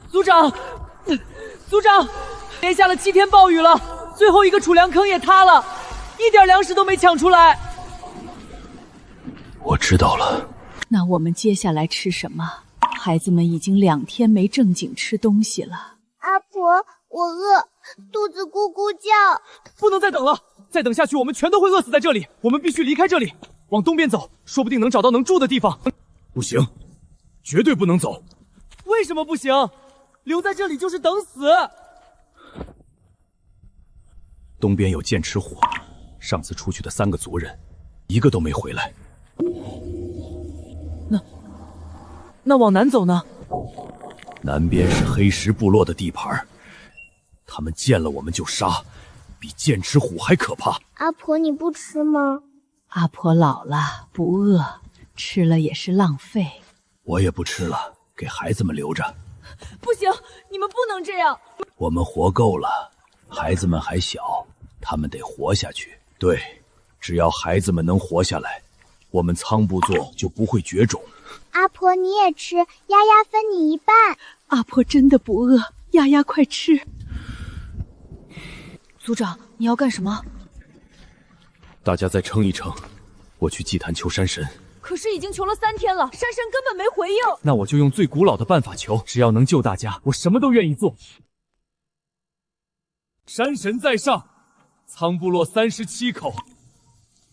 族长，族长，连下了7天暴雨了，最后一个储粮坑也塌了，一点粮食都没抢出来。我知道了。那我们接下来吃什么？孩子们已经2天没正经吃东西了。阿婆，我饿，肚子咕咕叫。不能再等了，再等下去我们全都会饿死在这里。我们必须离开这里，往东边走，说不定能找到能住的地方。不行，绝对不能走。为什么不行？留在这里就是等死。东边有剑齿虎，上次出去的3个族人，一个都没回来。那往南走呢？南边是黑石部落的地盘，他们见了我们就杀，比剑齿虎还可怕。阿婆，你不吃吗？阿婆老了，不饿，吃了也是浪费。我也不吃了，给孩子们留着。不行，你们不能这样。我们活够了，孩子们还小，他们得活下去。对，只要孩子们能活下来，我们仓部座就不会绝种。阿婆，你也吃，丫丫分你一半。阿婆真的不饿，丫丫快吃。族长，你要干什么？大家再撑一撑，我去祭坛求山神。可是已经求了3天了，山神根本没回应。那我就用最古老的办法求，只要能救大家，我什么都愿意做。山神在上，仓部落37口，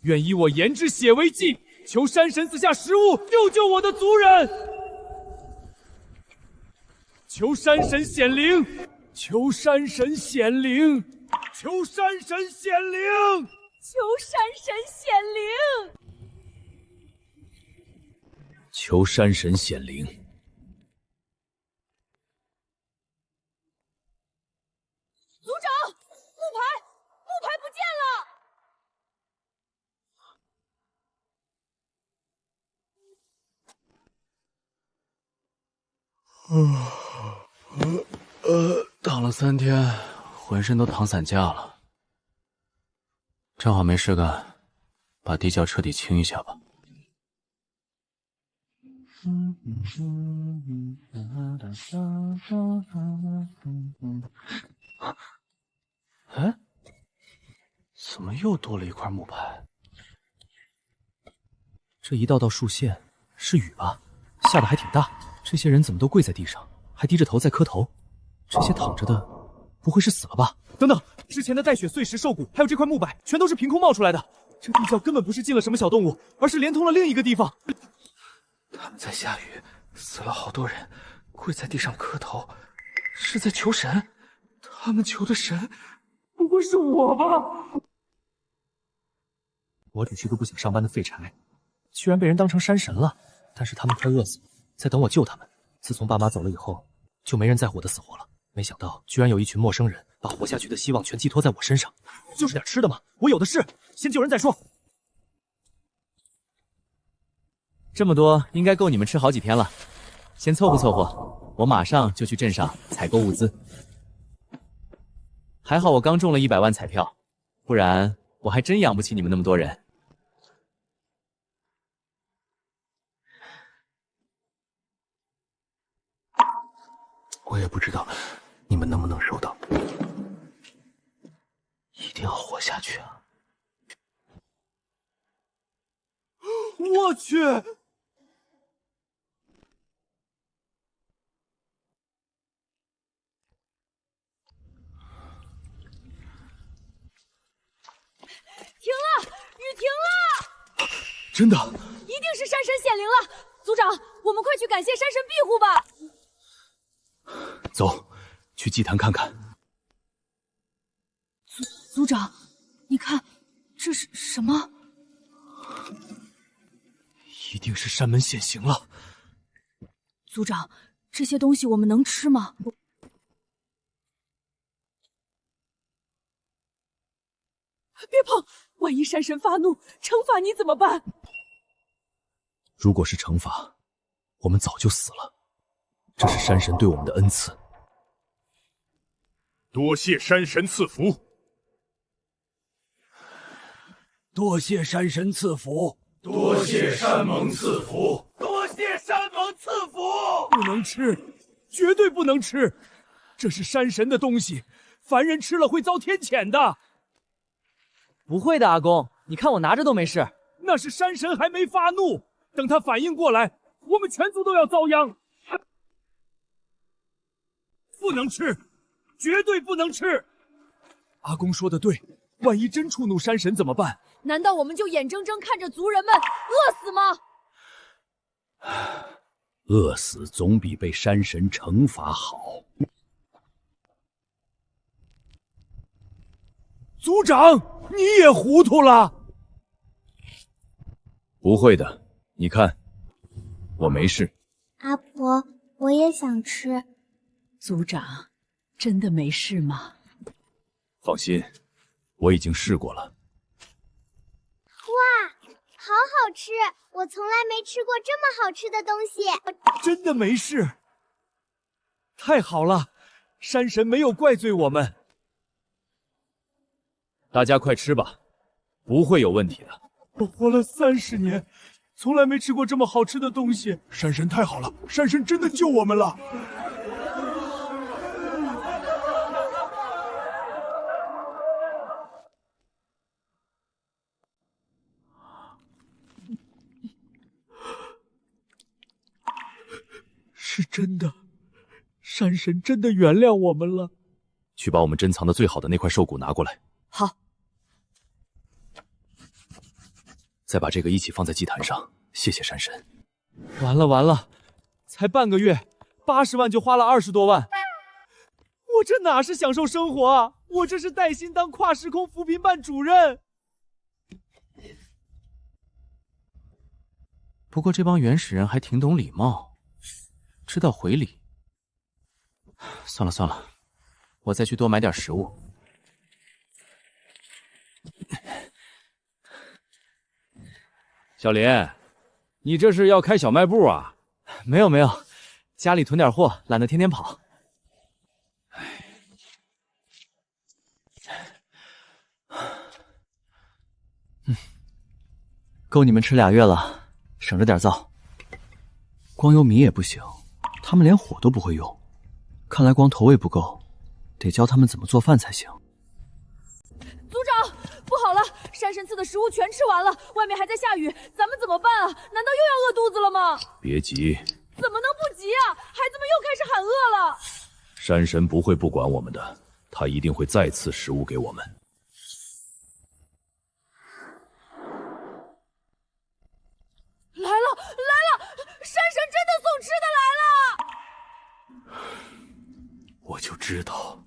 愿以我言之血为祭，求山神赐下食物，救我的族人。求山神显灵，求山神显灵，求山神显灵，求山神显灵。求山神显灵。族长，木牌不见了。躺了3天，浑身都躺散架了。正好没事干，把地窖彻底清一下吧。哎，怎么又多了一块木牌？这一道道竖线是雨吧？下的还挺大。这些人怎么都跪在地上，还低着头在磕头？这些躺着的，不会是死了吧？等等，之前的带血碎石兽骨，还有这块木板，全都是凭空冒出来的。这地窖根本不是进了什么小动物，而是连通了另一个地方。他们在下雨，死了好多人，跪在地上磕头，是在求神。他们求的神，不会是我吧？我只是个不想上班的废柴，居然被人当成山神了。但是他们快饿死了，在等我救他们。自从爸妈走了以后，就没人在乎我的死活了。没想到居然有一群陌生人把活下去的希望全寄托在我身上。就是点吃的嘛，我有的是，先救人再说。这么多应该够你们吃好几天了，先凑合凑合，我马上就去镇上采购物资。还好我刚中了100万彩票，不然我还真养不起你们那么多人。我也不知道你们能不能收到，一定要活下去啊！我去！停了，雨停了！真的？一定是山神显灵了！族长，我们快去感谢山神庇护吧！走，去祭坛看看。族长，你看，这是什么？一定是山门显形了。族长，这些东西我们能吃吗？别碰！万一山神发怒，惩罚你怎么办？如果是惩罚，我们早就死了。这是山神对我们的恩赐。多谢山神赐福，多谢山神赐福，多谢山盟赐福，多谢山盟赐福！不能吃，绝对不能吃。这是山神的东西，凡人吃了会遭天谴的。不会的，阿公，你看我拿着都没事。那是山神还没发怒，等他反应过来，我们全族都要遭殃。不能吃，绝对不能吃！阿公说的对，万一真触怒山神怎么办？难道我们就眼睁睁看着族人们饿死吗？饿死总比被山神惩罚好。族长，你也糊涂了？不会的，你看，我没事。阿婆，我也想吃。族长，真的没事吗？放心，我已经试过了。哇，好好吃！我从来没吃过这么好吃的东西。真的没事，太好了，山神没有怪罪我们。大家快吃吧，不会有问题的。我活了30年，从来没吃过这么好吃的东西。山神太好了，山神真的救我们了。是真的，山神真的原谅我们了。去把我们珍藏的最好的那块兽骨拿过来。好。再把这个一起放在祭坛上，谢谢山神。完了完了，才半个月，80万就花了20多万，我这哪是享受生活啊？我这是带薪当跨时空扶贫办主任。不过这帮原始人还挺懂礼貌，知道回礼。算了算了，我再去多买点食物。小林，你这是要开小卖部啊？没有没有，家里囤点货，懒得天天跑。够你们吃2月了，省着点造。光有米也不行，他们连火都不会用，看来光投喂不够，得教他们怎么做饭才行。族长，不好了，山神赐的食物全吃完了，外面还在下雨，咱们怎么办啊？难道又要饿肚子了吗？别急，怎么能不急啊？孩子们又开始喊饿了。山神不会不管我们的，他一定会再赐食物给我们。来了来了，山神真的送吃的来了！我就知道。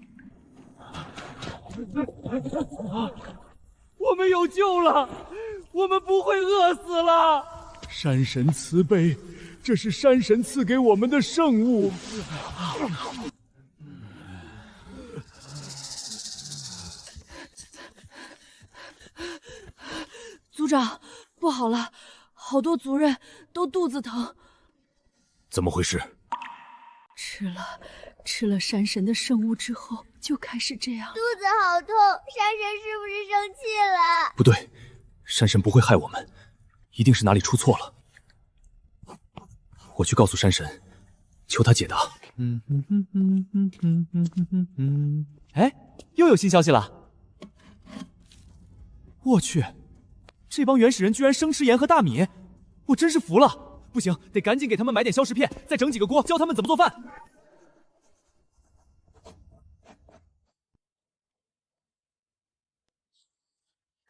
我们有救了，我们不会饿死了。山神慈悲，这是山神赐给我们的圣物。族长，不好了，好多族人都肚子疼。怎么回事？吃了山神的圣物之后，就开始这样。肚子好痛，山神是不是生气了？不对，山神不会害我们，一定是哪里出错了。我去告诉山神，求他解答。哎，又有新消息了！我去，这帮原始人居然生吃盐和大米，我真是服了！不行，得赶紧给他们买点消食片，再整几个锅，教他们怎么做饭。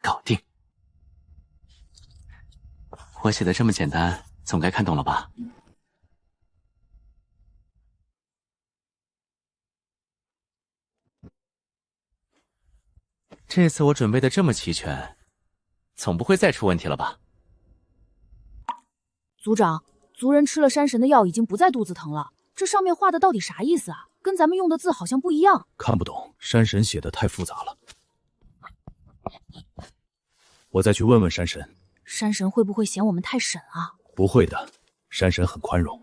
搞定！我写的这么简单，总该看懂了吧？这次我准备的这么齐全，总不会再出问题了吧？族长，族人吃了山神的药，已经不再肚子疼了。这上面画的到底啥意思啊？跟咱们用的字好像不一样。看不懂，山神写的太复杂了。我再去问问山神。山神会不会嫌我们太省啊？不会的，山神很宽容。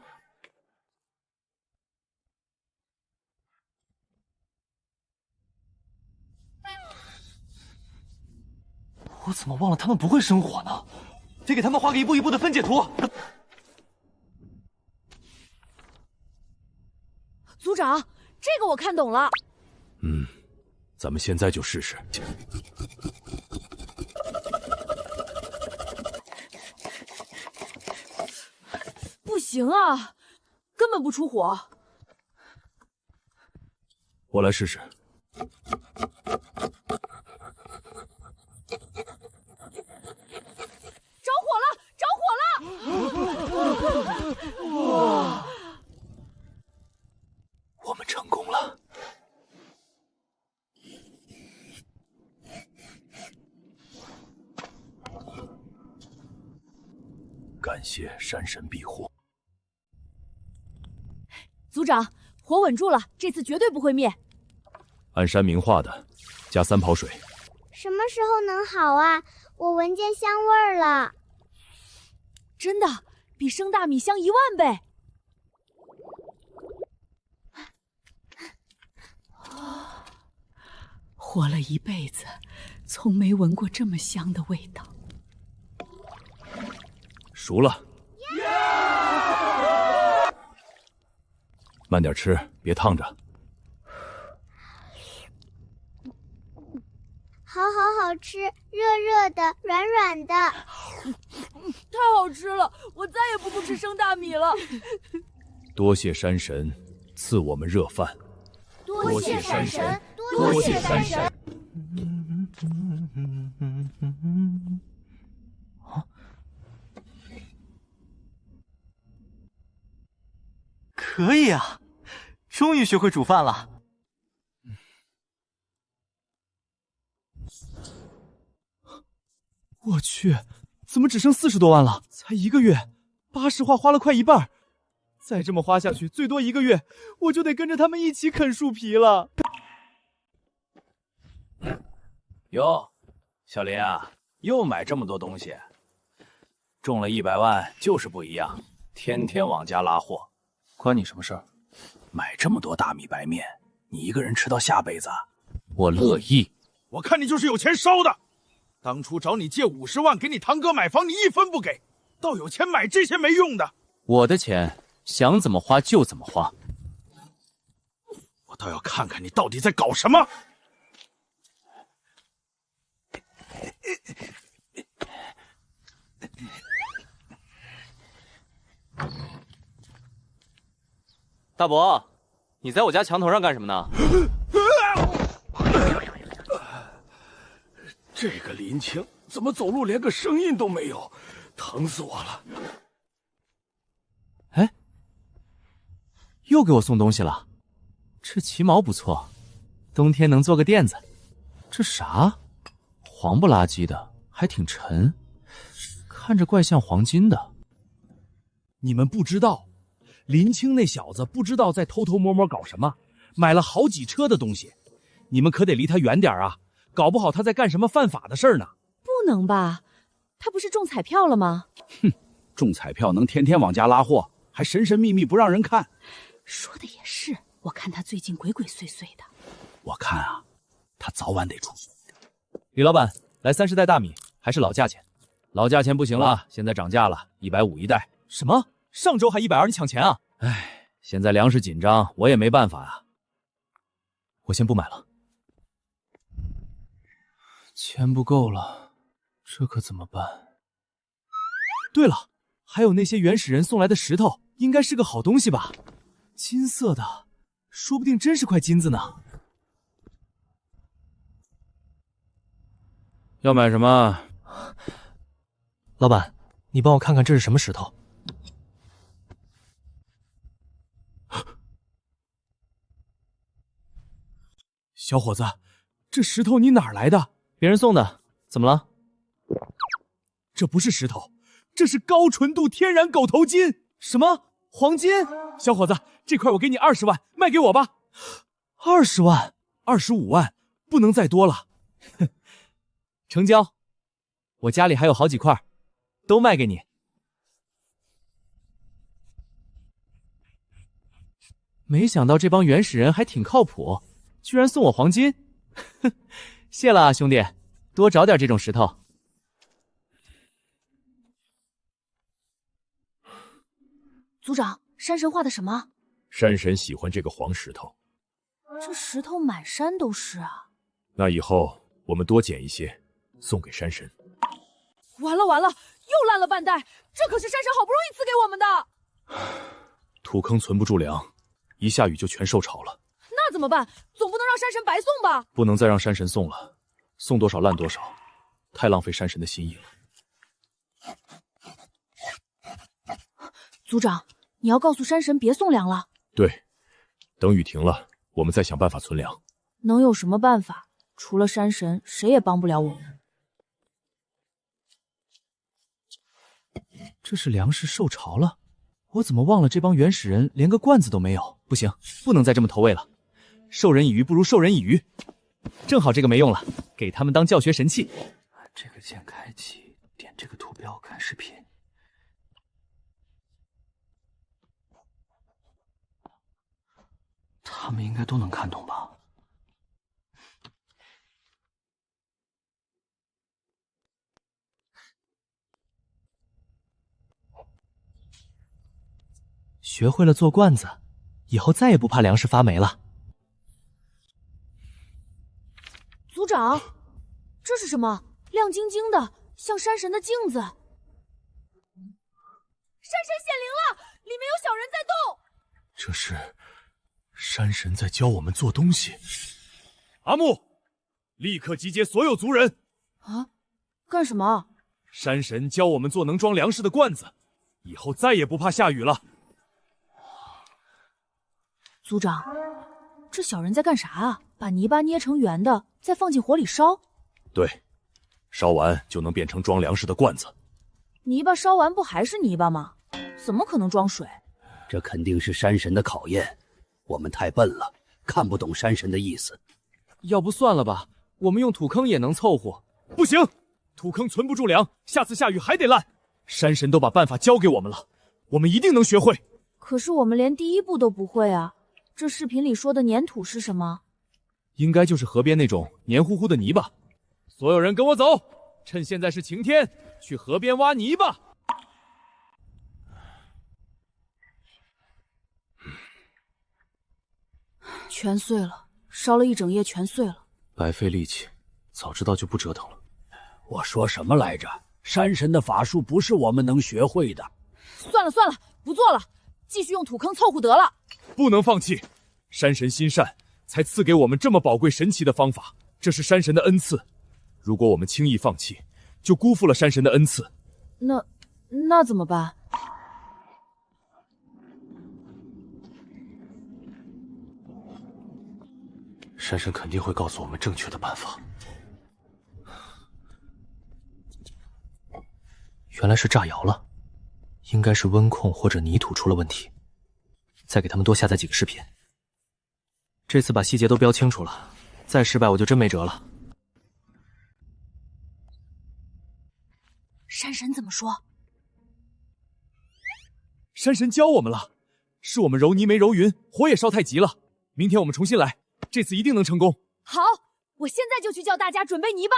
我怎么忘了他们不会生火呢？得给他们画个一步一步的分解图。组长，这个我看懂了。咱们现在就试试。不行啊，根本不出火。我来试试。着火了！着火了！我们成功了。感谢山神庇护。组长，火稳住了，这次绝对不会灭。按山明画的，加3泡水。什么时候能好啊？我闻见香味儿了。真的，比生大米香10000倍。活了一辈子，从没闻过这么香的味道。熟了。慢点吃，别烫着。好吃，热热的，软软的。太好吃了，我再也不不吃生大米了。多谢山神赐我们热饭。多谢山神，多谢山神。可以啊，终于学会煮饭了。我去，怎么只剩40多万了？才1个月，80话花了快一半，再这么花下去，最多1个月我就得跟着他们一起啃树皮了。哟，小林啊，又买这么多东西，中了100万就是不一样，天天往家拉货。关你什么事儿？买这么多大米白面，你一个人吃到下辈子？我乐意。我看你就是有钱烧的。当初找你借50万给你堂哥买房，你1分不给，倒有钱买这些没用的。我的钱想怎么花就怎么花。我倒要看看你到底在搞什么。大伯，你在我家墙头上干什么呢？这个林青怎么走路连个声音都没有，疼死我了！哎，又给我送东西了，这旗毛不错，冬天能做个垫子。这啥？黄不拉几的，还挺沉，看着怪像黄金的。你们不知道，林青那小子不知道在偷偷摸摸搞什么，买了好几车的东西，你们可得离他远点啊！搞不好他在干什么犯法的事儿呢？不能吧？他不是中彩票了吗？哼，中彩票能天天往家拉货，还神神秘秘不让人看。说的也是，我看他最近鬼鬼祟祟的。我看啊，他早晚得出。李老板，来30袋大米，还是老价钱。老价钱不行了，现在涨价了，150一袋。什么？上周还120，你抢钱啊？唉，现在粮食紧张，我也没办法啊。我先不买了。钱不够了，这可怎么办？对了，还有那些原始人送来的石头，应该是个好东西吧？金色的，说不定真是块金子呢。要买什么？老板，你帮我看看这是什么石头？小伙子，这石头你哪儿来的？别人送的，怎么了？这不是石头，这是高纯度天然狗头金。什么？黄金？小伙子，这块我给你20万，卖给我吧。20万？25万，不能再多了。哼，成交。我家里还有好几块，都卖给你。没想到这帮原始人还挺靠谱，居然送我黄金。哼，谢了啊，兄弟，多找点这种石头。组长，山神画的什么？山神喜欢这个黄石头，这石头满山都是啊！那以后我们多捡一些，送给山神。完了完了，又烂了半袋，这可是山神好不容易赐给我们的。土坑存不住粮，一下雨就全受潮了。那怎么办？总不能让山神白送吧？不能再让山神送了，送多少烂多少，太浪费山神的心意了。族长，你要告诉山神别送粮了。对，等雨停了，我们再想办法存粮。能有什么办法？除了山神，谁也帮不了我们。这是粮食受潮了，我怎么忘了这帮原始人连个罐子都没有？不行，不能再这么投喂了。授人以鱼不如授人以渔，正好这个没用了，给他们当教学神器。这个键开启，点这个图标看视频。他们应该都能看懂吧？学会了做罐子，以后再也不怕粮食发霉了。族长，这是什么？亮晶晶的，像山神的镜子。山神显灵了，里面有小人在动。这是山神在教我们做东西。阿木，立刻集结所有族人！啊，干什么？山神教我们做能装粮食的罐子，以后再也不怕下雨了。族长，这小人在干啥啊？把泥巴捏成圆的，再放进火里烧？对，烧完就能变成装粮食的罐子。泥巴烧完不还是泥巴吗？怎么可能装水？这肯定是山神的考验，我们太笨了，看不懂山神的意思。要不算了吧，我们用土坑也能凑合。不行，土坑存不住粮，下次下雨还得烂。山神都把办法教给我们了，我们一定能学会。可是我们连第一步都不会啊！这视频里说的粘土是什么？应该就是河边那种黏糊糊的泥巴。所有人跟我走，趁现在是晴天，去河边挖泥巴。全碎了，烧了一整夜，全碎了。白费力气，早知道就不折腾了。我说什么来着？山神的法术不是我们能学会的。算了算了，不做了，继续用土坑凑合得了。不能放弃，山神心善，才赐给我们这么宝贵神奇的方法，这是山神的恩赐。如果我们轻易放弃，就辜负了山神的恩赐。那怎么办？山神肯定会告诉我们正确的办法。原来是炸窑了，应该是温控或者泥土出了问题。再给他们多下载几个视频。这次把细节都标清楚了，再失败我就真没辙了。山神怎么说？山神教我们了，是我们揉泥没揉匀，火也烧太急了。明天我们重新来，这次一定能成功。好，我现在就去叫大家准备泥巴。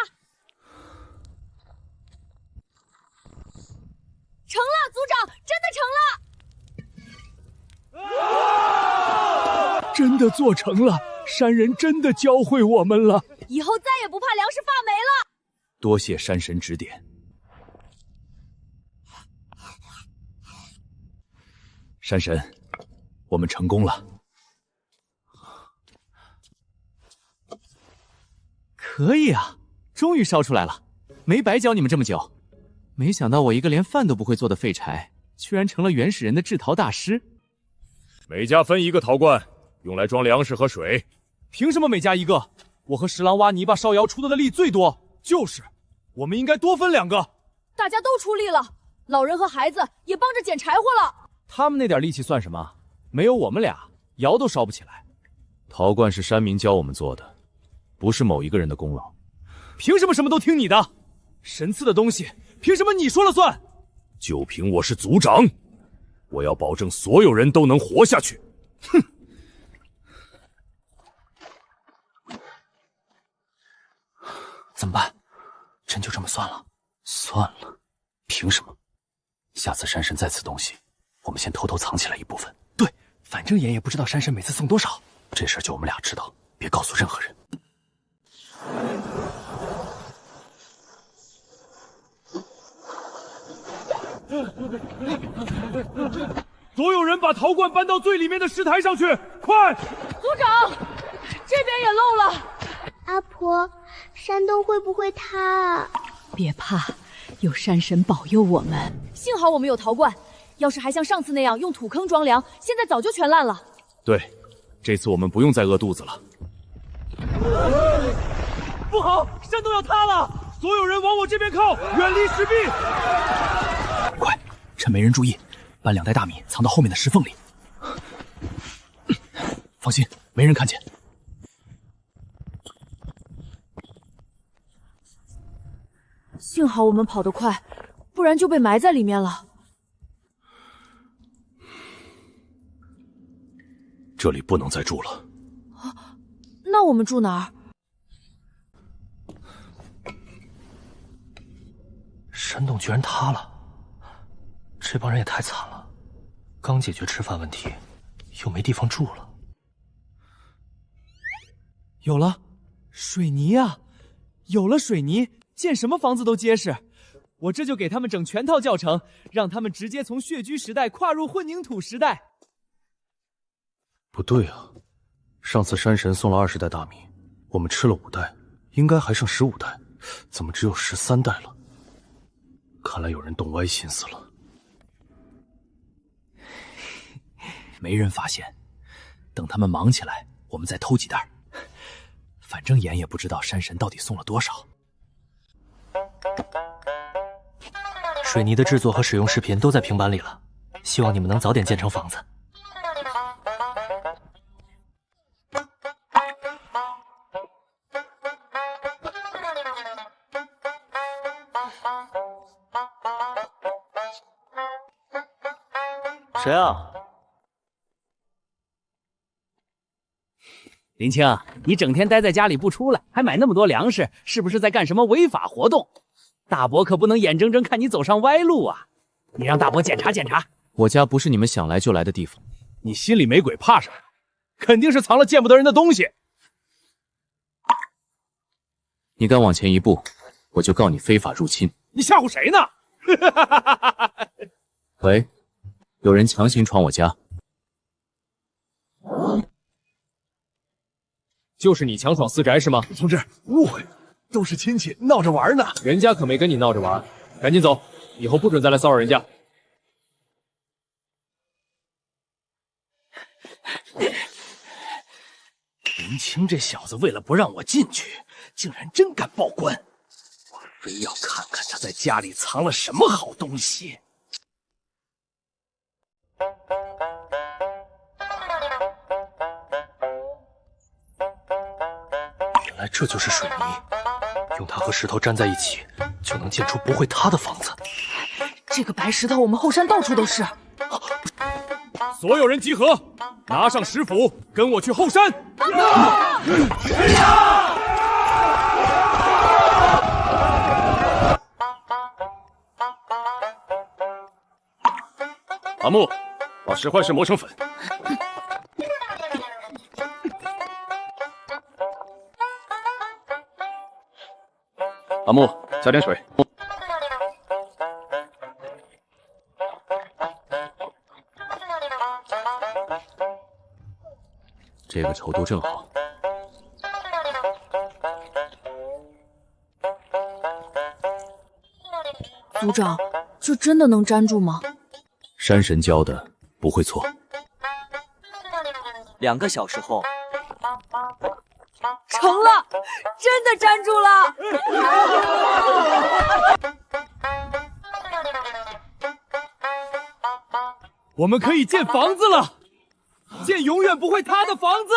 成了，族长，真的成了！真的做成了，山人真的教会我们了，以后再也不怕粮食发霉了。多谢山神指点。山神，我们成功了。可以啊，终于烧出来了，没白教你们这么久。没想到我一个连饭都不会做的废柴，居然成了原始人的制陶大师。每家分一个陶罐，用来装粮食和水。凭什么每家一个？我和十郎挖泥巴烧窑出的力最多。就是，我们应该多分2个。大家都出力了，老人和孩子也帮着捡柴火了。他们那点力气算什么？没有我们俩，窑都烧不起来。陶罐是山民教我们做的，不是某一个人的功劳。凭什么什么都听你的？神赐的东西，凭什么你说了算？就凭我是族长，我要保证所有人都能活下去。哼！怎么办？真就这么算了？算了，凭什么？下次山神再赐东西，我们先偷偷藏起来一部分。对，反正妍也不知道山神每次送多少。这事就我们俩知道，别告诉任何人。所有人把陶罐搬到最里面的石台上去，快！族长，这边也漏了。阿婆，山洞会不会塌啊？别怕，有山神保佑我们。幸好我们有陶罐，要是还像上次那样用土坑装粮，现在早就全烂了。对，这次我们不用再饿肚子了。不好，山洞要塌了！所有人往我这边靠，远离石壁。快，趁没人注意，搬2袋大米藏到后面的石缝里。放心，没人看见。幸好我们跑得快，不然就被埋在里面了。这里不能再住了。啊，那我们住哪儿？山洞居然塌了，这帮人也太惨了，刚解决吃饭问题，又没地方住了。有了，水泥啊！有了水泥，建什么房子都结实。我这就给他们整全套教程，让他们直接从穴居时代跨入混凝土时代。不对啊，上次山神送了20袋大米，我们吃了5袋，应该还剩15袋，怎么只有13袋了？看来有人动歪心思了。没人发现，等他们忙起来，我们再偷几袋。反正妍也不知道山神到底送了多少。水泥的制作和使用视频都在平板里了，希望你们能早点建成房子。谁啊？林青，你整天待在家里不出来，还买那么多粮食，是不是在干什么违法活动？大伯可不能眼睁睁看你走上歪路啊！你让大伯检查检查。我家不是你们想来就来的地方。你心里没鬼，怕什么？肯定是藏了见不得人的东西。你敢往前一步，我就告你非法入侵。你吓唬谁呢？喂，有人强行闯我家。就是你强闯私宅是吗？同志，误会，都是亲戚闹着玩呢。人家可没跟你闹着玩，赶紧走，以后不准再来骚扰人家。林青这小子为了不让我进去，竟然真敢报官！我非要看看他在家里藏了什么好东西。原来这就是水泥，用它和石头粘在一起，就能建出不会塌的房子。这个白石头，我们后山到处都是。所有人集合，拿上石斧，跟我去后山。阿木，把石块石磨成粉。阿木，加点水。这个稠度正好。族长，这真的能粘住吗？山神教的不会错。2个小时后，成了，真的粘住了！我们可以建房子了，建永远不会塌的房子。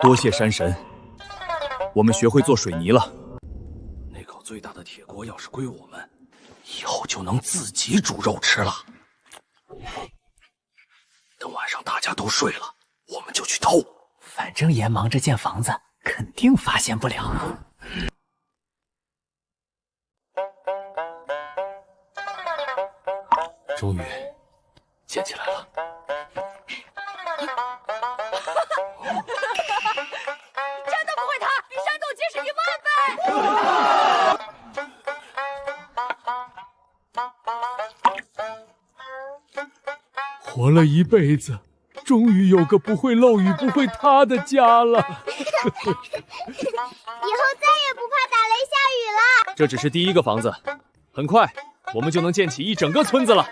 多谢山神，我们学会做水泥了。那口最大的铁锅要是归我们，以后就能自己煮肉吃了。等大家都睡了，我们就去偷。反正爷忙着建房子，肯定发现不了。终于建起来了。真的不会塌，比山洞结实10000倍！活了一辈子，终于有个不会漏雨、不会塌的家了。以后再也不怕打雷下雨了。这只是第一个房子，很快我们就能建起一整个村子了。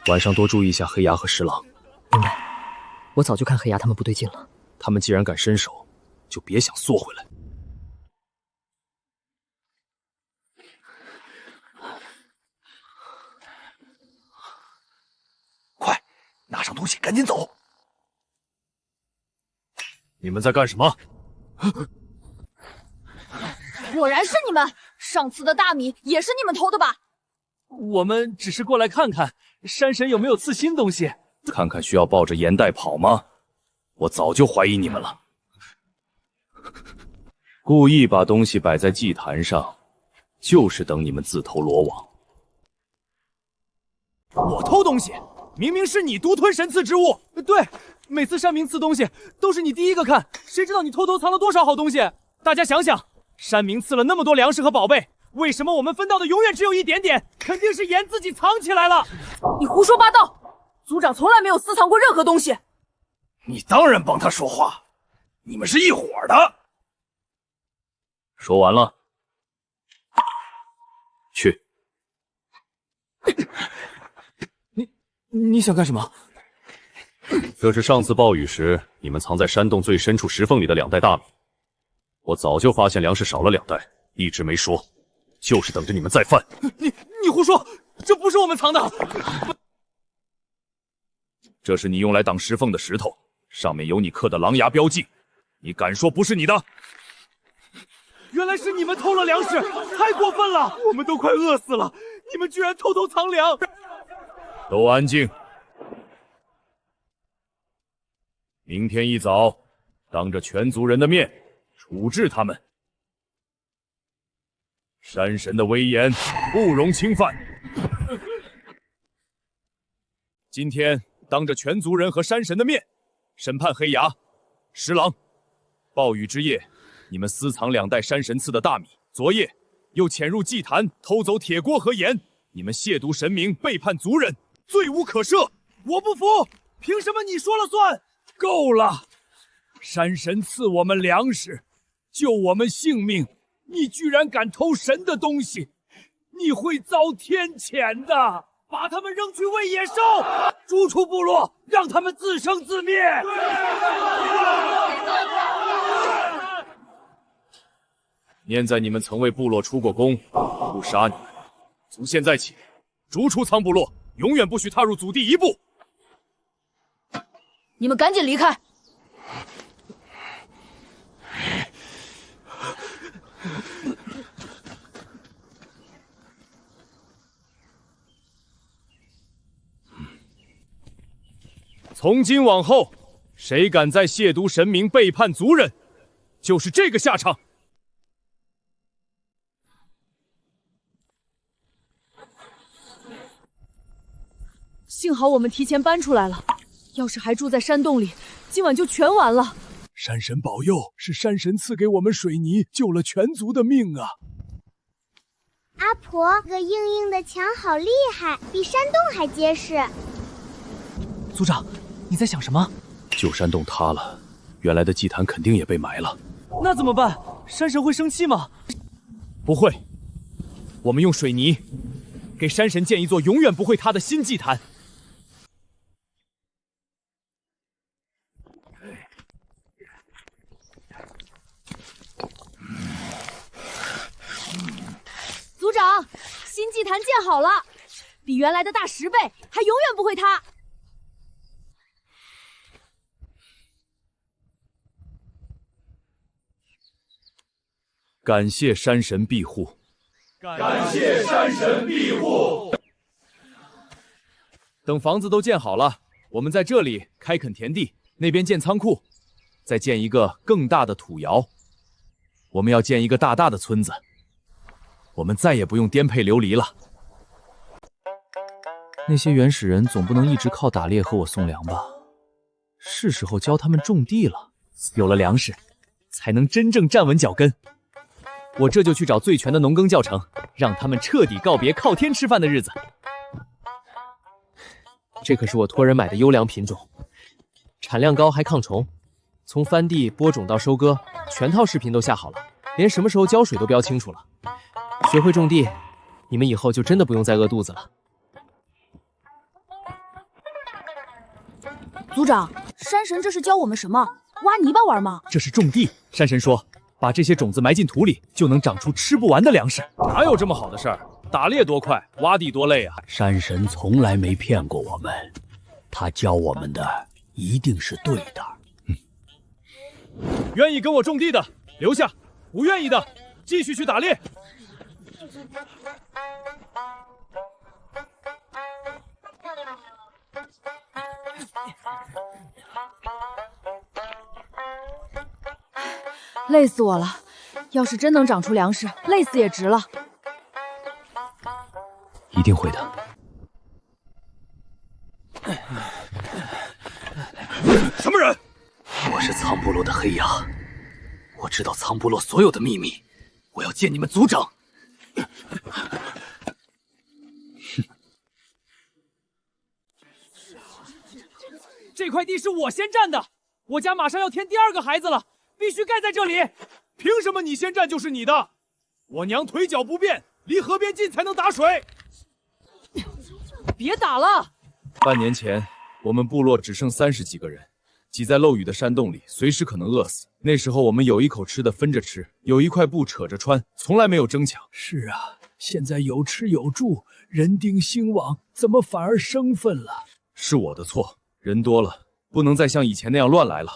晚上多注意一下黑牙和石狼。明白。我早就看黑牙他们不对劲了。他们既然敢伸手，就别想缩回来。快，拿上东西，赶紧走！你们在干什么？果然是你们！上次的大米也是你们偷的吧？我们只是过来看看山神有没有赐新东西。看看需要抱着盐袋跑吗？我早就怀疑你们了。故意把东西摆在祭坛上，就是等你们自投罗网。我偷东西，明明是你独吞神赐之物。对，每次山明赐东西都是你第一个看，谁知道你偷偷藏了多少好东西？大家想想，山明赐了那么多粮食和宝贝，为什么我们分到的永远只有一点点？肯定是盐自己藏起来了。你胡说八道！族长从来没有私藏过任何东西。你当然帮他说话，你们是一伙的。说完了，去。你想干什么？这是上次暴雨时你们藏在山洞最深处石缝里的2袋大米。我早就发现粮食少了2袋，一直没说，就是等着你们再犯。你胡说，这不是我们藏的。这是你用来挡石缝的石头，上面有你刻的狼牙标记，你敢说不是你的？原来是你们偷了粮食，太过分了！我们都快饿死了，你们居然偷偷藏粮！都安静！明天一早，当着全族人的面处置他们。山神的威严不容侵犯。今天当着全族人和山神的面审判黑牙、石狼。暴雨之夜，你们私藏2袋山神赐的大米，昨夜又潜入祭坛偷走铁锅和盐，你们亵渎神明，背叛族人，罪无可赦！我不服，凭什么你说了算？够了！山神赐我们粮食，救我们性命，你居然敢偷神的东西，你会遭天谴的！把他们扔去喂野兽，逐出部落，让他们自生自灭！念在你们曾为部落出过功，不杀你们。从现在起，逐出苍部落，永远不许踏入祖地一步。你们赶紧离开！从今往后，谁敢再亵渎神明、背叛族人，就是这个下场。幸好我们提前搬出来了，要是还住在山洞里，今晚就全完了。山神保佑，是山神赐给我们水泥，救了全族的命啊！阿婆，这个硬硬的墙好厉害，比山洞还结实。族长，你在想什么？旧山洞塌了，原来的祭坛肯定也被埋了。那怎么办？山神会生气吗？不会，我们用水泥给山神建一座永远不会塌的新祭坛。族长，新祭坛建好了，比原来的大10倍，还永远不会塌。感谢山神庇护，感谢山神庇护。等房子都建好了，我们在这里开垦田地，那边建仓库，再建一个更大的土窑。我们要建一个大大的村子，我们再也不用颠沛流离了。那些原始人总不能一直靠打猎和我送粮吧？是时候教他们种地了。有了粮食，才能真正站稳脚跟。我这就去找最全的农耕教程，让他们彻底告别靠天吃饭的日子。这可是我托人买的优良品种，产量高还抗虫。从翻地、播种到收割，全套视频都下好了，连什么时候浇水都标清楚了。学会种地，你们以后就真的不用再饿肚子了。族长，山神这是教我们什么？挖泥巴玩吗？这是种地。山神说，把这些种子埋进土里，就能长出吃不完的粮食。哪有这么好的事儿？打猎多快，挖地多累啊！山神从来没骗过我们，他教我们的一定是对的。愿意跟我种地的留下，不愿意的继续去打猎。累死我了！要是真能长出粮食，累死也值了。一定会的。什么人？我是苍部落的黑牙，我知道苍部落所有的秘密，我要见你们族长。这块地是我先占的，我家马上要添第2个孩子了，必须盖在这里。凭什么你先占就是你的？我娘腿脚不便，离河边近才能打水。别打了！半年前，我们部落只剩30几个人，挤在漏雨的山洞里，随时可能饿死。那时候我们有一口吃的分着吃，有一块布扯着穿，从来没有争抢。是啊，现在有吃有住，人丁兴旺，怎么反而生分了？是我的错，人多了，不能再像以前那样乱来了。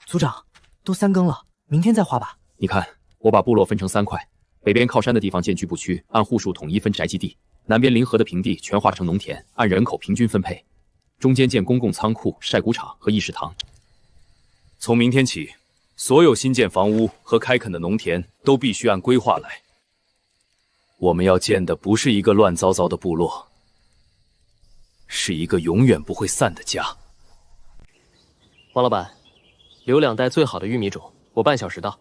族长，都3更了，明天再画吧。你看，我把部落分成3块，北边靠山的地方建居部区，按户数统一分宅基地；南边临河的平地全划成农田，按人口平均分配；中间建公共仓库、晒谷场和议事堂。从明天起，所有新建房屋和开垦的农田都必须按规划来。我们要建的不是一个乱糟糟的部落，是一个永远不会散的家。王老板，留2袋最好的玉米种，我半小时到。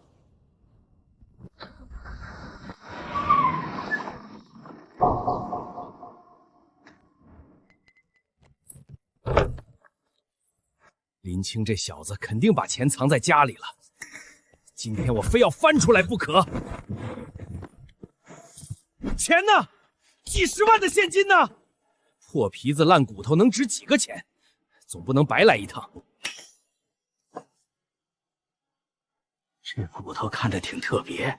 林青这小子肯定把钱藏在家里了，今天我非要翻出来不可。钱呢？几十万的现金呢？破皮子烂骨头能值几个钱？总不能白来一趟。这骨头看着挺特别，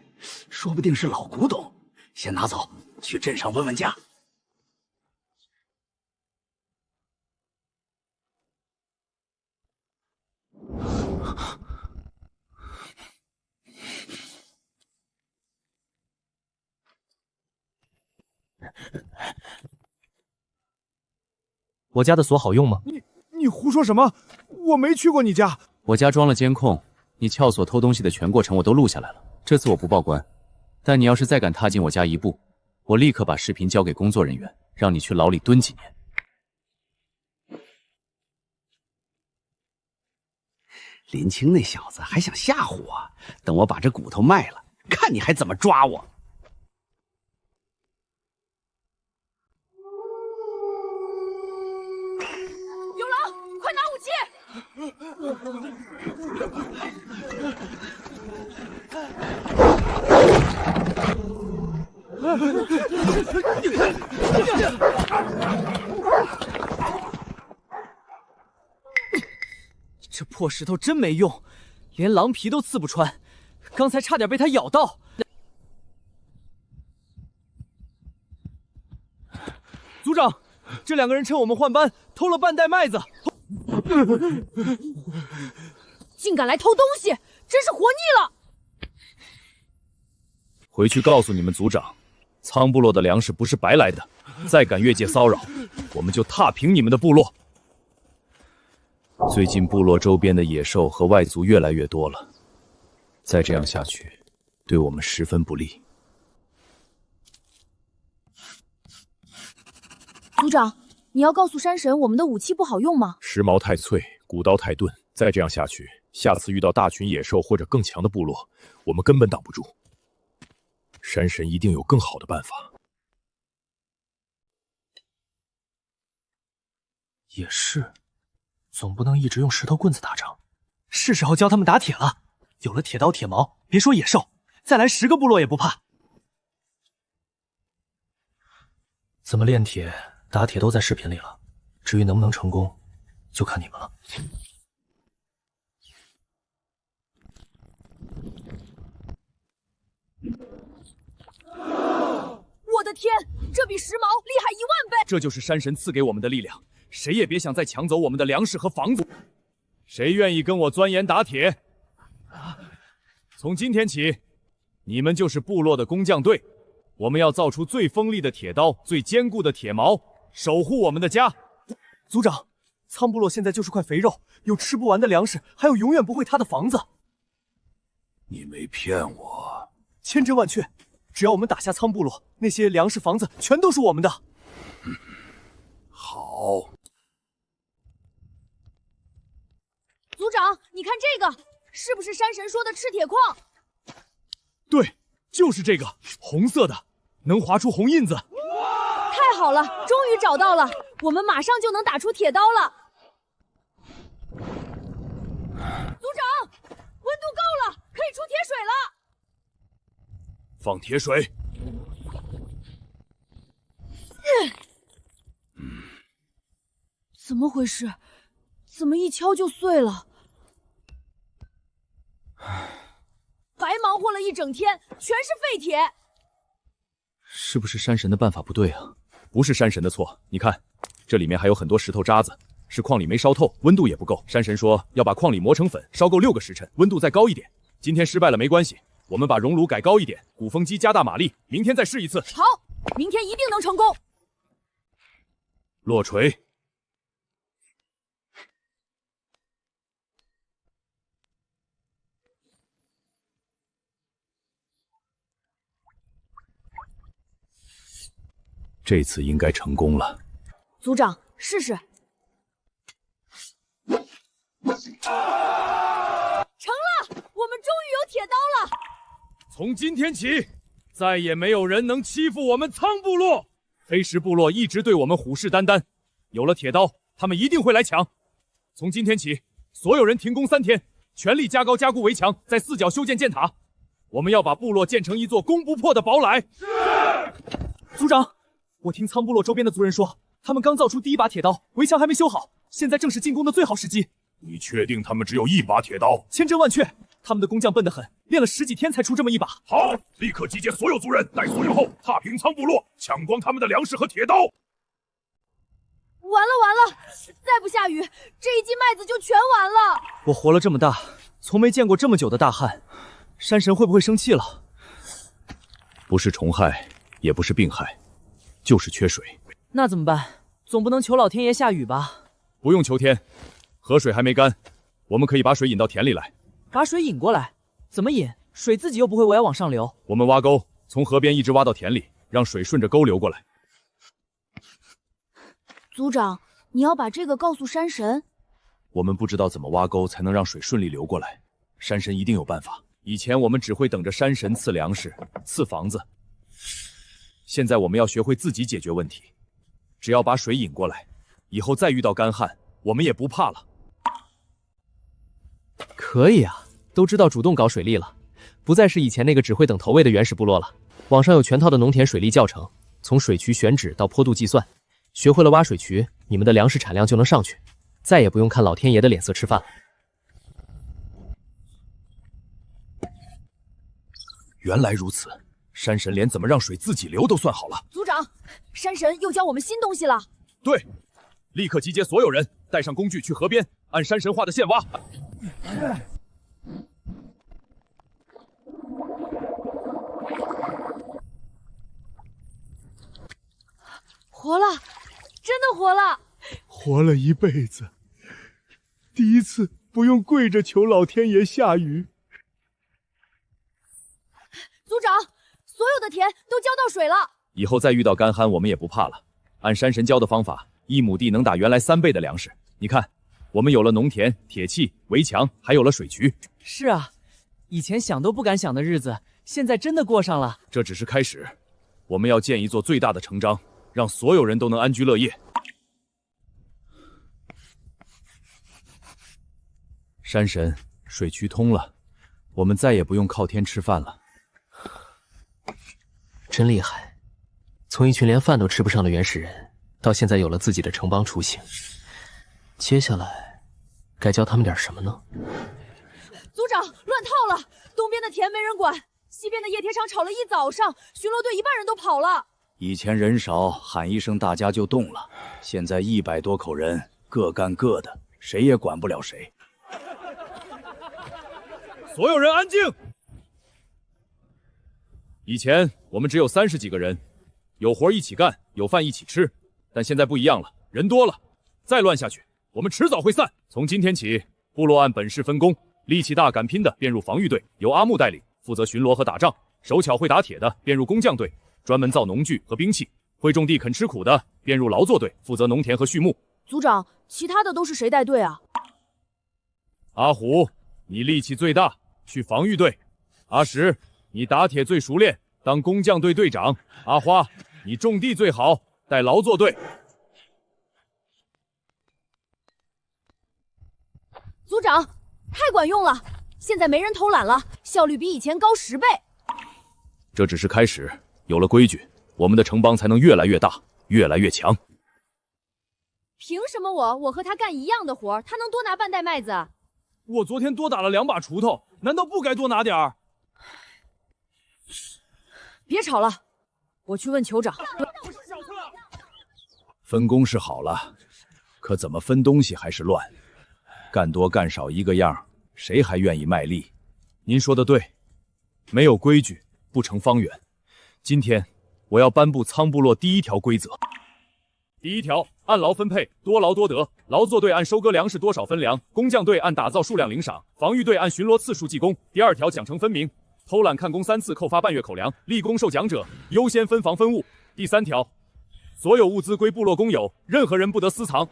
说不定是老古董，先拿走，去镇上问问价。我家的锁好用吗？你胡说什么？我没去过你家。我家装了监控，你撬锁偷东西的全过程我都录下来了。这次我不报官，但你要是再敢踏进我家一步，我立刻把视频交给工作人员，让你去牢里蹲几年。林青那小子还想吓唬我，等我把这骨头卖了，看你还怎么抓我！有狼，快拿武器！这破石头真没用，连狼皮都刺不穿，刚才差点被它咬到。族长，这2个人趁我们换班偷了半袋麦子，竟敢来偷东西，真是活腻了！回去告诉你们族长，苍部落的粮食不是白来的，再敢越界骚扰，我们就踏平你们的部落。最近部落周边的野兽和外族越来越多了，再这样下去，对我们十分不利。族长，你要告诉山神，我们的武器不好用吗？石矛太脆，骨刀太钝，再这样下去，下次遇到大群野兽或者更强的部落，我们根本挡不住。山神一定有更好的办法。也是，总不能一直用石头棍子打仗，是时候教他们打铁了。有了铁刀铁矛，别说野兽，再来10个部落也不怕。怎么炼铁、打铁都在视频里了，至于能不能成功，就看你们了。我的天，这比石矛厉害10000倍！这就是山神赐给我们的力量，谁也别想再抢走我们的粮食和房子。谁愿意跟我钻研打铁？从今天起，你们就是部落的工匠队。我们要造出最锋利的铁刀、最坚固的铁矛，守护我们的家。族长，苍部落现在就是块肥肉，有吃不完的粮食，还有永远不会塌的房子。你没骗我，千真万确。只要我们打下苍部落，那些粮食、房子全都是我们的。好。族长，你看这个，是不是山神说的赤铁矿？对，就是这个，红色的，能划出红印子。太好了，终于找到了，我们马上就能打出铁刀了。族长，温度够了，可以出铁水了。放铁水。怎么回事？怎么一敲就碎了？白忙活了一整天，全是废铁。是不是山神的办法不对啊？不是山神的错，你看，这里面还有很多石头渣子，是矿里没烧透，温度也不够。山神说要把矿里磨成粉，烧够6个时辰，温度再高一点。今天失败了没关系，我们把熔炉改高一点，鼓风机加大马力，明天再试一次。好，明天一定能成功。落锤。这次应该成功了。族长，试试。成了，我们终于有铁刀了。从今天起，再也没有人能欺负我们苍部落。黑石部落一直对我们虎视眈眈，有了铁刀，他们一定会来抢。从今天起，所有人停工3天，全力加高加固围墙，在4角修建箭塔。我们要把部落建成一座攻不破的堡垒。是，族长。我听苍部落周边的族人说，他们刚造出第1把铁刀，围墙还没修好，现在正是进攻的最好时机。你确定他们只有1把铁刀？千真万确，他们的工匠笨得很，练了10几天才出这么1把。好，立刻集结所有族人，待所有后踏平苍部落，抢光他们的粮食和铁刀。完了，再不下雨，这一季麦子就全完了。我活了这么大，从没见过这么久的大旱，山神会不会生气了？不是虫害，也不是病害。就是缺水，那怎么办？总不能求老天爷下雨吧？不用求天，河水还没干，我们可以把水引到田里来。把水引过来？怎么引？水自己又不会往上流。我们挖沟，从河边一直挖到田里，让水顺着沟流过来。族长，你要把这个告诉山神。我们不知道怎么挖沟才能让水顺利流过来，山神一定有办法。以前我们只会等着山神赐粮食、赐房子。现在我们要学会自己解决问题，只要把水引过来，以后再遇到干旱，我们也不怕了。可以啊，都知道主动搞水利了，不再是以前那个只会等投喂的原始部落了。网上有全套的农田水利教程，从水渠选址到坡度计算，学会了挖水渠，你们的粮食产量就能上去，再也不用看老天爷的脸色吃饭了。原来如此。山神连怎么让水自己流都算好了。族长，山神又教我们新东西了。对，立刻集结所有人，带上工具去河边，按山神画的线挖。活了，真的活了！活了一辈子，第一次不用跪着求老天爷下雨。族长，所有的田都浇到水了。以后再遇到干旱，我们也不怕了。按山神教的方法，1亩地能打原来3倍的粮食。你看，我们有了农田、铁器、围墙，还有了水渠。是啊，以前想都不敢想的日子，现在真的过上了。这只是开始，我们要建一座最大的城章，让所有人都能安居乐业。山神，水渠通了，我们再也不用靠天吃饭了。真厉害，从一群连饭都吃不上的原始人，到现在有了自己的城邦雏形。接下来该教他们点什么呢？族长，乱套了！东边的田没人管，西边的冶铁厂吵了一早上，巡逻队一半人都跑了。以前人少，喊一声大家就动了，现在100多口人，各干各的，谁也管不了谁。所有人安静！以前我们只有30几个人，有活一起干，有饭一起吃。但现在不一样了，人多了，再乱下去，我们迟早会散。从今天起，部落按本事分工，力气大敢拼的编入防御队，由阿木带领，负责巡逻和打仗；手巧会打铁的编入工匠队，专门造农具和兵器；会种地肯吃苦的编入劳作队，负责农田和畜牧。族长，其他的都是谁带队啊？阿虎，你力气最大，去防御队；阿石，你打铁最熟练，当工匠队队长；阿花，你种地最好，带劳作队。族长，太管用了！现在没人偷懒了，效率比以前高10倍。这只是开始，有了规矩，我们的城邦才能越来越大，越来越强。凭什么我和他干一样的活，他能多拿半袋麦子？我昨天多打了2把锄头，难道不该多拿点儿？别吵了，我去问酋长。分工是好了，可怎么分东西还是乱，干多干少一个样，谁还愿意卖力？您说的对，没有规矩不成方圆。今天我要颁布仓部落第1条规则。第1条，按劳分配，多劳多得。劳作队按收割粮食多少分粮，工匠队按打造数量领赏，防御队按巡逻次数计工。第2条，奖惩分明，偷懒看工3次扣发半月口粮，立功受奖者优先分房分物。第3条，所有物资归部落公有，任何人不得私藏。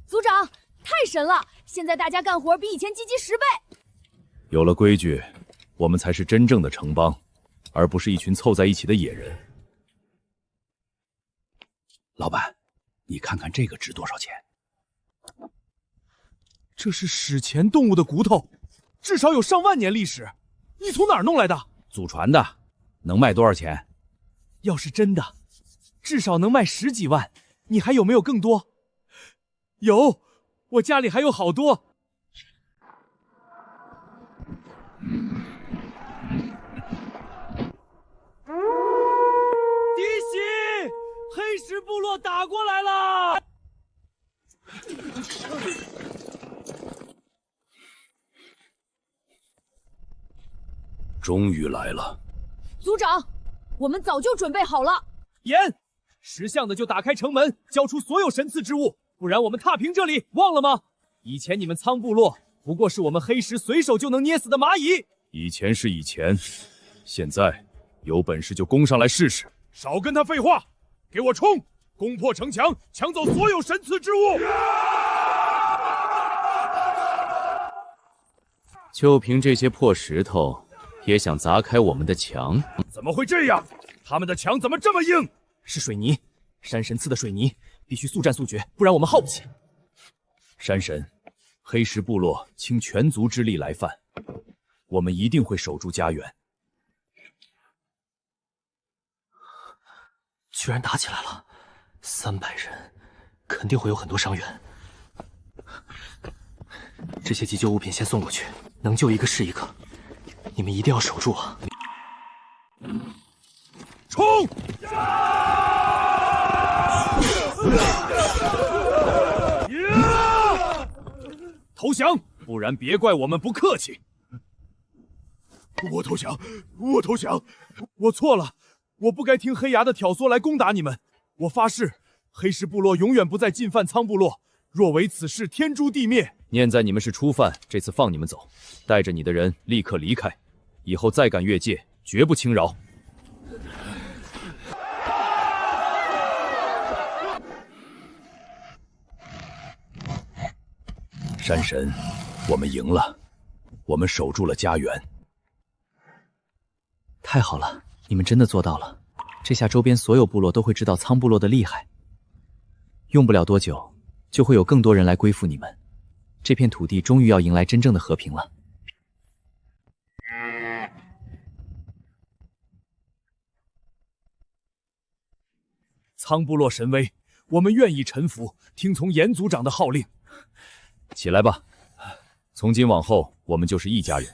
族长，太神了！现在大家干活比以前积极10倍。有了规矩，我们才是真正的城邦，而不是一群凑在一起的野人。老板，你看看这个值多少钱？这是史前动物的骨头，至少有上万年历史。你从哪儿弄来的？祖传的，能卖多少钱？要是真的，至少能卖10几万。你还有没有更多？有，我家里还有好多。敌袭！黑石部落打过来了！终于来了。族长，我们早就准备好了。严，识相的就打开城门，交出所有神赐之物，不然我们踏平这里，忘了吗？以前你们仓部落不过是我们黑石随手就能捏死的蚂蚁。以前是以前，现在有本事就攻上来试试。少跟他废话，给我冲！攻破城墙，抢走所有神赐之物！就凭这些破石头，也想砸开我们的墙？怎么会这样？他们的墙怎么这么硬？是水泥，山神赐的水泥，必须速战速决，不然我们耗不起。山神，黑石部落倾全族之力来犯，我们一定会守住家园。居然打起来了，300人，肯定会有很多伤员。这些急救物品先送过去，能救一个是一个。你们一定要守住啊！冲！投降，不然别怪我们不客气。我投降，我投降，我错了，我不该听黑牙的挑唆来攻打你们。我发誓，黑石部落永远不再进犯苍部落。若违此事，天诛地灭！念在你们是初犯，这次放你们走，带着你的人立刻离开，以后再敢越界，绝不轻饶。山神，我们赢了，我们守住了家园。太好了，你们真的做到了。这下周边所有部落都会知道苍部落的厉害。用不了多久，就会有更多人来归附你们。这片土地终于要迎来真正的和平了。苍部落神威，我们愿意臣服，听从严族长的号令。起来吧，从今往后我们就是一家人，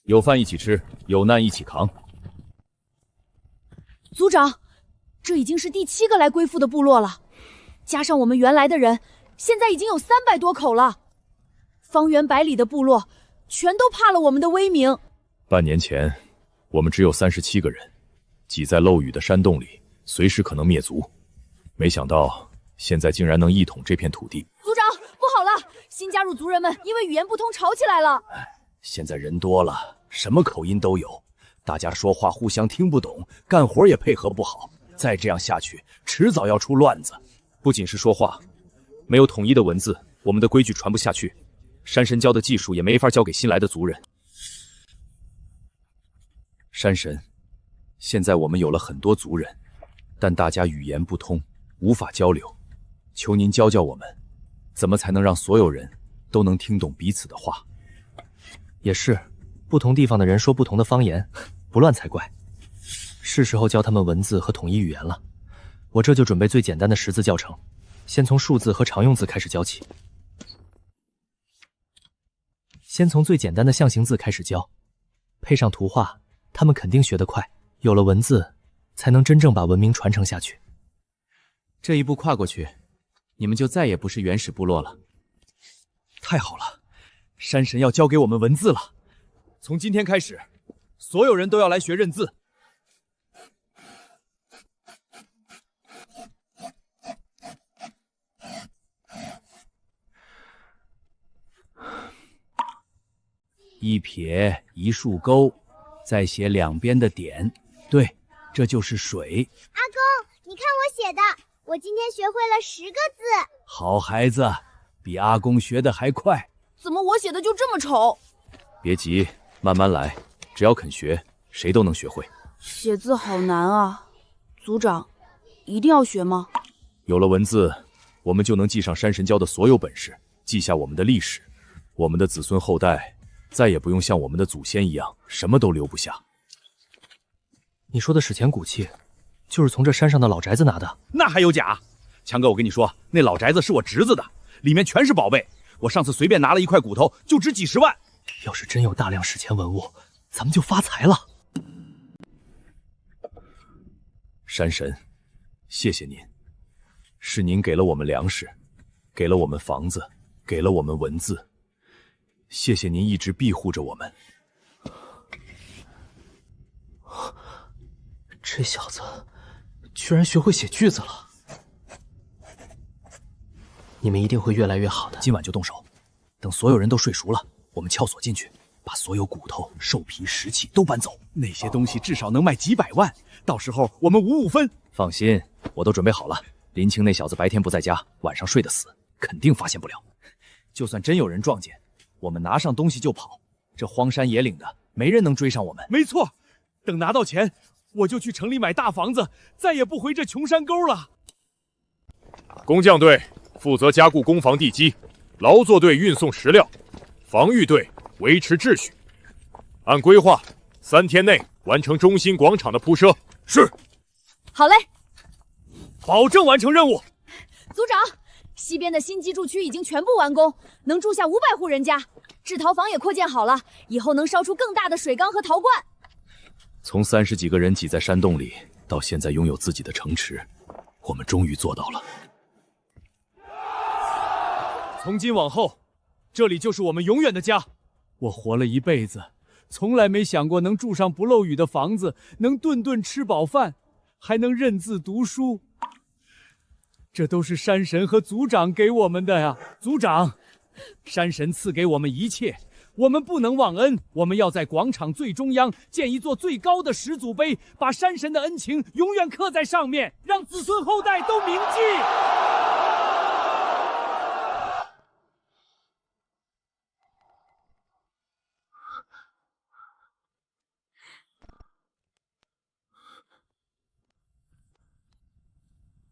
有饭一起吃，有难一起扛。族长，这已经是第7个来归附的部落了，加上我们原来的人，现在已经有300多口了。方圆100里的部落全都怕了我们的威名。半年前，我们只有37个人，挤在漏雨的山洞里，随时可能灭族。没想到现在竟然能一统这片土地。族长，不好了！新加入族人们因为语言不通吵起来了。现在人多了，什么口音都有，大家说话互相听不懂，干活也配合不好。再这样下去，迟早要出乱子。不仅是说话，没有统一的文字，我们的规矩传不下去。山神教的技术也没法教给新来的族人。山神，现在我们有了很多族人，但大家语言不通，无法交流。求您教教我们，怎么才能让所有人都能听懂彼此的话？也是，不同地方的人说不同的方言，不乱才怪。是时候教他们文字和统一语言了。我这就准备最简单的识字教程，先从数字和常用字开始教起。先从最简单的象形字开始教，配上图画，他们肯定学得快。有了文字，才能真正把文明传承下去。这一步跨过去，你们就再也不是原始部落了。太好了，山神要教给我们文字了。从今天开始，所有人都要来学认字。一撇一竖钩，再写两边的点，对，这就是水。阿公，你看我写的，我今天学会了10个字。好孩子，比阿公学的还快。怎么我写的就这么丑？别急，慢慢来，只要肯学，谁都能学会。写字好难啊，族长，一定要学吗？有了文字，我们就能记上山神教的所有本事，记下我们的历史，我们的子孙后代再也不用像我们的祖先一样什么都留不下。你说的史前古器，就是从这山上的老宅子拿的？那还有假？强哥，我跟你说，那老宅子是我侄子的，里面全是宝贝。我上次随便拿了一块骨头，就值几十万。要是真有大量史前文物，咱们就发财了。山神，谢谢您，是您给了我们粮食，给了我们房子，给了我们文字。谢谢您一直庇护着我们。这小子居然学会写句子了。你们一定会越来越好的。今晚就动手，等所有人都睡熟了，我们撬锁进去，把所有骨头、兽皮、石器都搬走。那些东西至少能卖几百万，到时候我们5-5分。放心，我都准备好了。林青那小子白天不在家，晚上睡得死，肯定发现不了。就算真有人撞见，我们拿上东西就跑，这荒山野岭的，没人能追上我们。没错，等拿到钱，我就去城里买大房子，再也不回这穷山沟了。工匠队负责加固工房地基，劳作队运送石料，防御队维持秩序。按规划，3天内完成中心广场的铺设。是。好嘞，保证完成任务。族长，西边的新居住区已经全部完工，能住下500户人家。制陶房也扩建好了，以后能烧出更大的水缸和陶罐。从30几个人挤在山洞里，到现在拥有自己的城池，我们终于做到了。从今往后，这里就是我们永远的家。我活了一辈子，从来没想过能住上不漏雨的房子，能顿顿吃饱饭，还能认字读书。这都是山神和族长给我们的呀！族长，山神赐给我们一切，我们不能忘恩。我们要在广场最中央建一座最高的始祖碑，把山神的恩情永远刻在上面，让子孙后代都铭记。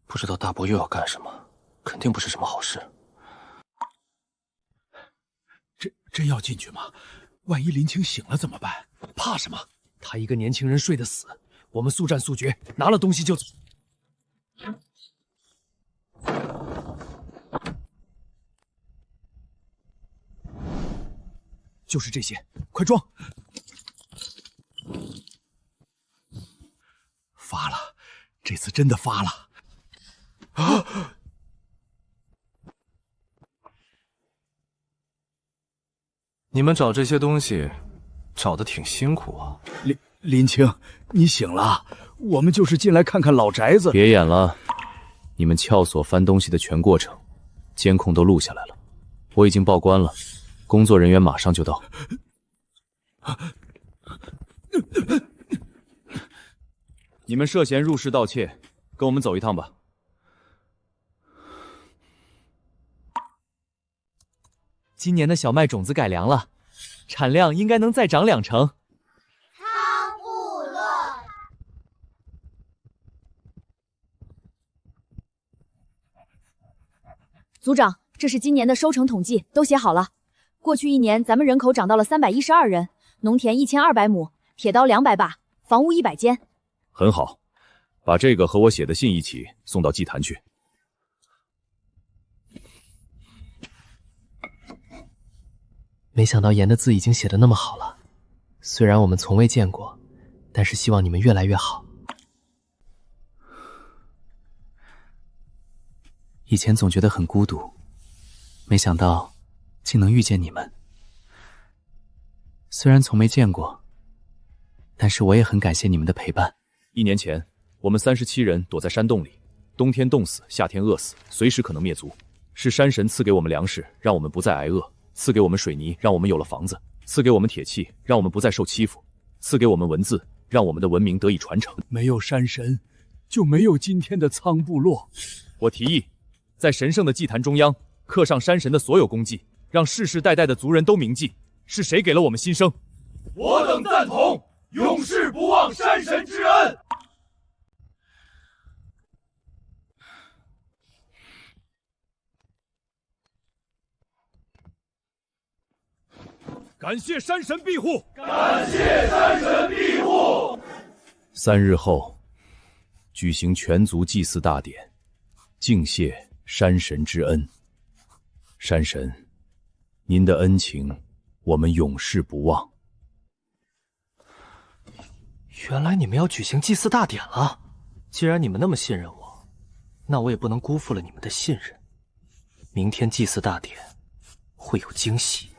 不知道大伯又要干什么，肯定不是什么好事。真要进去吗？万一林青醒了怎么办？怕什么？他一个年轻人睡得死，我们速战速决，拿了东西就走。就是这些，快装！发了，这次真的发了。啊！你们找这些东西，找得挺辛苦啊。林青，你醒了？我们就是进来看看老宅子。别演了，你们撬锁翻东西的全过程，监控都录下来了，我已经报关了，工作人员马上就到。你们涉嫌入室盗窃，跟我们走一趟吧。今年的小麦种子改良了，产量应该能再涨2成。汤部落，族长，这是今年的收成统计，都写好了。过去1年，咱们人口涨到了312人，农田1200亩，铁刀200把，房屋100间。很好，把这个和我写的信一起送到祭坛去。没想到言的字已经写得那么好了，虽然我们从未见过，但是希望你们越来越好。以前总觉得很孤独，没想到竟能遇见你们。虽然从没见过，但是我也很感谢你们的陪伴。1年前，我们37人躲在山洞里，冬天冻死，夏天饿死，随时可能灭族。是山神赐给我们粮食，让我们不再挨饿。赐给我们水泥，让我们有了房子；赐给我们铁器，让我们不再受欺负；赐给我们文字，让我们的文明得以传承。没有山神，就没有今天的苍部落。我提议，在神圣的祭坛中央刻上山神的所有功绩，让世世代代的族人都铭记是谁给了我们新生。我等赞同，永世不忘山神之恩。感谢山神庇护，感谢山神庇护。3日后，举行全族祭祀大典，敬谢山神之恩。山神，您的恩情，我们永世不忘。原来你们要举行祭祀大典了。既然你们那么信任我，那我也不能辜负了你们的信任。明天祭祀大典会有惊喜。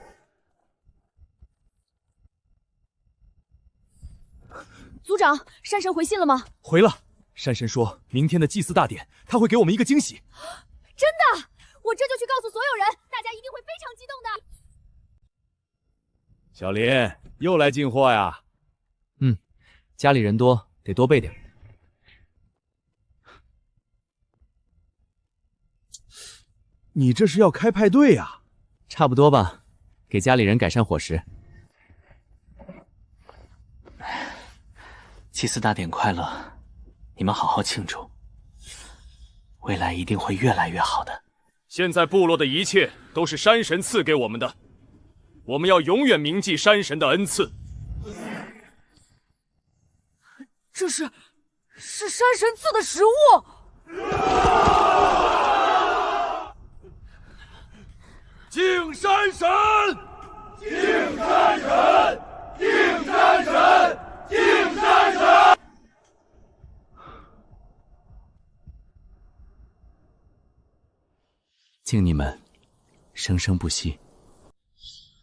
族长，山神回信了吗？回了。山神说明天的祭祀大典，他会给我们一个惊喜。真的？我这就去告诉所有人，大家一定会非常激动的。小林又来进货呀？家里人多，得多备点。你这是要开派对呀？差不多吧，给家里人改善伙食。祭祀大典快乐，你们好好庆祝，未来一定会越来越好的。现在部落的一切都是山神赐给我们的，我们要永远铭记山神的恩赐。这是山神赐的食物。敬山神，敬山神，敬山神，敬山神。敬你们，生生不息。